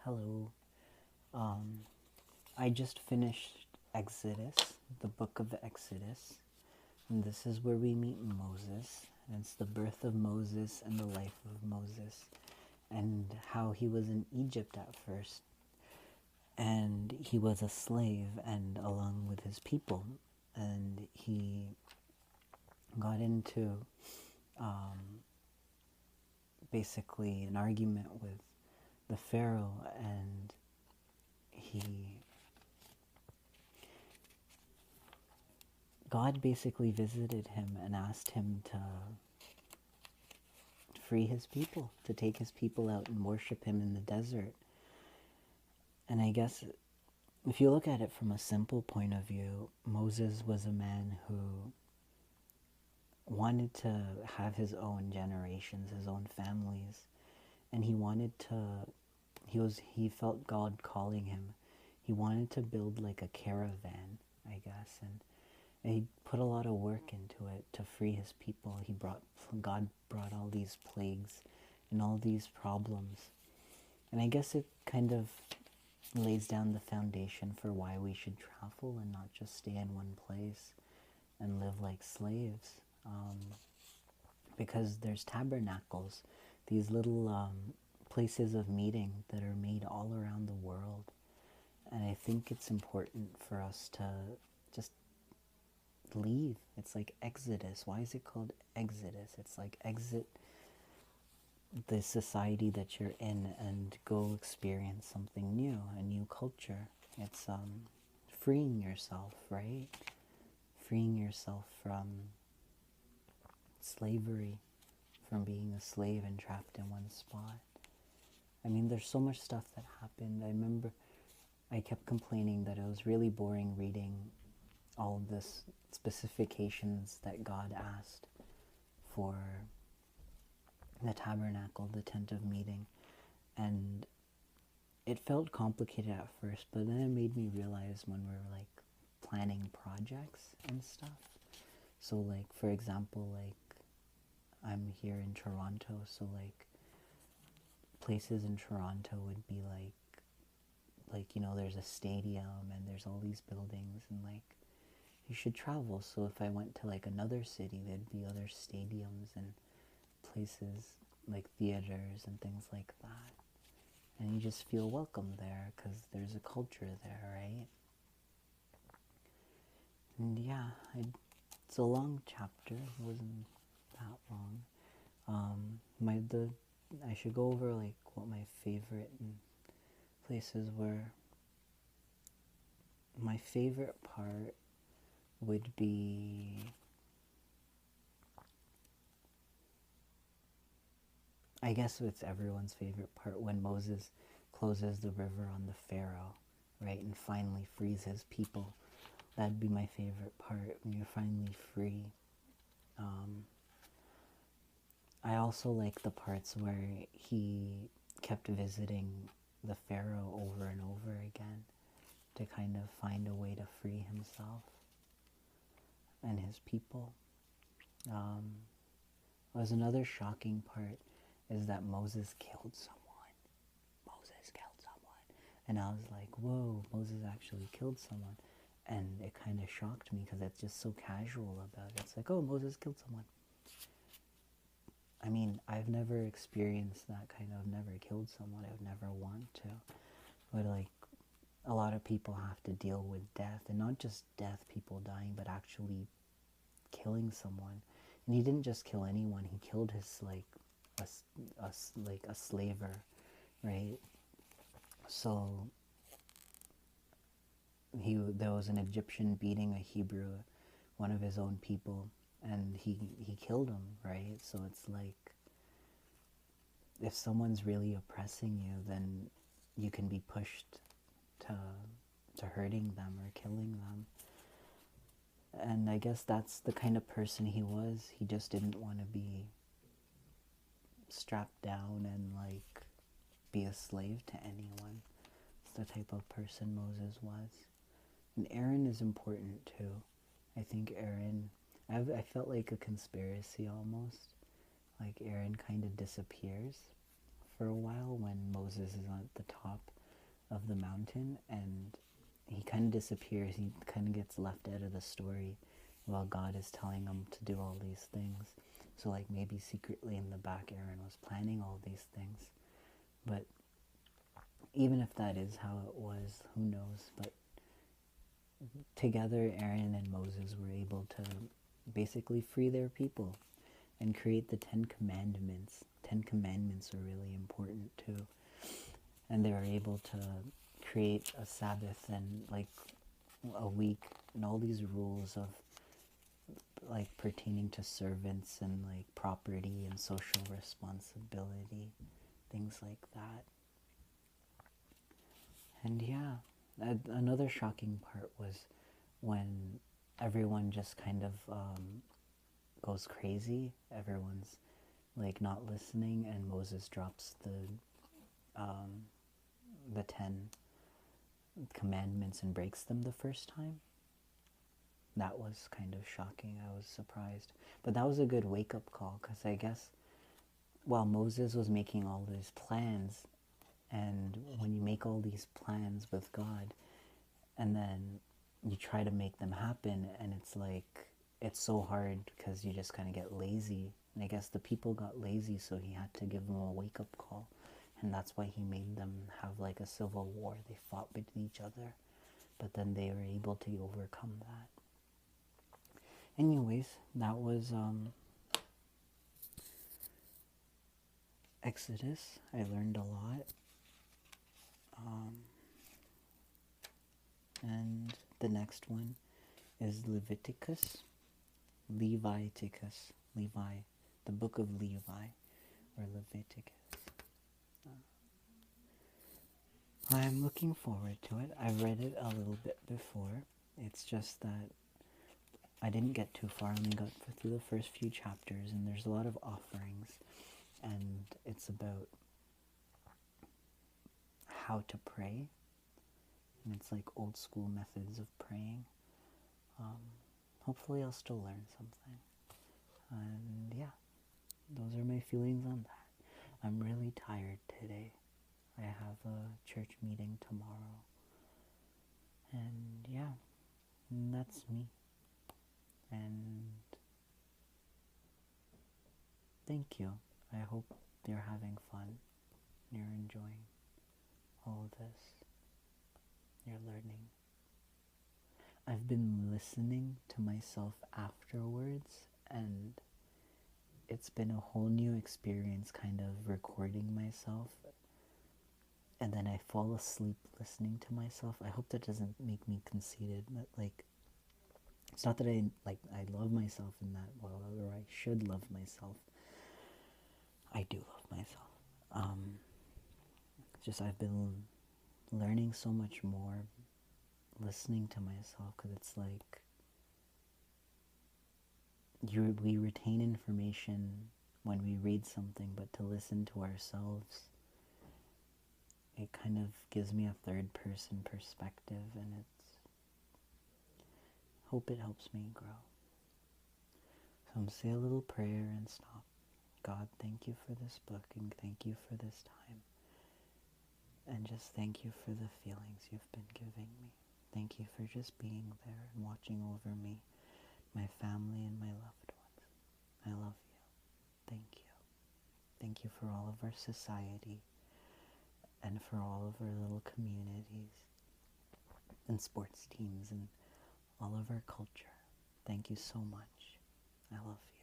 Hello. Um, I just finished Exodus, the book of Exodus, and this is where we meet Moses. And it's the birth of Moses and the life of Moses, and how he was in Egypt at first, and he was a slave, and along with his people, and he got into basically an argument with the Pharaoh, and he God basically visited him and asked him to free his people, to take his people out and worship him in the desert. And I guess if you look at it from a simple point of view, Moses was a man who wanted to have his own generations, his own families, and he felt God calling him. He wanted to build like a caravan, I guess, and he put a lot of work into it to free his people. God brought all these plagues and all these problems. And I guess it kind of lays down the foundation for why we should travel and not just stay in one place and live like slaves. Because there's tabernacles, these little places of meeting that are made all around the world. And I think it's important for us to just leave. It's like Exodus. Why is it called Exodus? It's like exit the society that you're in and go experience something new, a new culture. It's freeing yourself, right? Freeing yourself from slavery, from being a slave and trapped in one spot. I mean, there's so much stuff that happened. I remember I kept complaining that it was really boring reading all of this specifications that God asked for the tabernacle, the tent of meeting, and it felt complicated at first, but then it made me realize when we were like planning projects and stuff. So like, for example, like I'm here in Toronto, so like places in Toronto would be like, you know, there's a stadium and there's all these buildings, and like you should travel. So if I went to like another city, there'd be other stadiums and places like theaters and things like that. And you just feel welcome there because there's a culture there, right? And yeah, it's a long chapter. It wasn't that long. I should go over like what my favorite places were. My favorite part would be, I guess it's everyone's favorite part, when Moses closes the river on the Pharaoh, right, and finally frees his people. That'd be my favorite part, when you're finally free. I also like the parts where he kept visiting the Pharaoh over and over again to kind of find a way to free himself and his people. Was another shocking part is that Moses killed someone. Moses killed someone. And I was like, whoa, Moses actually killed someone. And it kind of shocked me because it's just so casual about it. It's like, oh, Moses killed someone. I mean, I've never experienced that kind of, never killed someone. I would never want to. But like, a lot of people have to deal with death, and not just death, people dying, but actually killing someone. And he didn't just kill anyone. He killed his like a slaver, right? So there was an Egyptian beating a Hebrew, one of his own people, and he killed him, right? So it's like, if someone's really oppressing you, then you can be pushed to hurting them or killing them. And I guess that's the kind of person he was. He just didn't want to be strapped down and like be a slave to anyone. It's the type of person Moses was. And Aaron is important too. I think Aaron, I felt like a conspiracy almost. Like Aaron kind of disappears for a while when Moses is at the top. of the mountain, and he kind of disappears. He kind of gets left out of the story while God is telling him to do all these things. So like maybe secretly in the back, Aaron was planning all these things. But even if that is how it was, who knows? But together, Aaron and Moses were able to basically free their people and create the 10 Commandments. 10 Commandments are really important too. And they were able to create a Sabbath and like a week and all these rules of like pertaining to servants and like property and social responsibility, things like that. And yeah, another shocking part was when everyone just kind of goes crazy. Everyone's like not listening, and Moses drops the 10 commandments and breaks them the first time. That was kind of shocking. I was surprised. But that was a good wake-up call, because I guess while Moses was making all these plans, and when you make all these plans with God, and then you try to make them happen, and it's like, it's so hard because you just kind of get lazy. And I guess the people got lazy, so he had to give them a wake-up call. And that's why he made them have like a civil war. They fought with each other, but then they were able to overcome that. Anyways, that was Exodus. I learned a lot. And the next one is Leviticus. Leviticus. Levi. The book of Levi, or Leviticus. I'm looking forward to it. I've read it a little bit before. It's just that I didn't get too far. I only got through the first few chapters, and there's a lot of offerings, and it's about how to pray, and it's like old school methods of praying. Hopefully I'll still learn something. And yeah, those are my feelings on that. I'm really tired today. I have a church meeting tomorrow. And yeah, that's me. And thank you. I hope you're having fun. You're enjoying all of this. You're learning. I've been listening to myself afterwards, and it's been a whole new experience kind of recording myself, and then I fall asleep listening to myself. I hope that doesn't make me conceited, but like, it's not that I love myself in that way, or I should love myself. I do love myself. Just I've been learning so much more listening to myself, because it's like we retain information when we read something, but to listen to ourselves, it kind of gives me a third person perspective, and hope it helps me grow. So I'm gonna say a little prayer and stop. God, thank you for this book, and thank you for this time, and just thank you for the feelings you've been giving me. Thank you for just being there and watching over me, my family, and my loved ones. I love you. Thank you. Thank you for all of our society, and for all of our little communities and sports teams and all of our culture. Thank you so much. I love you.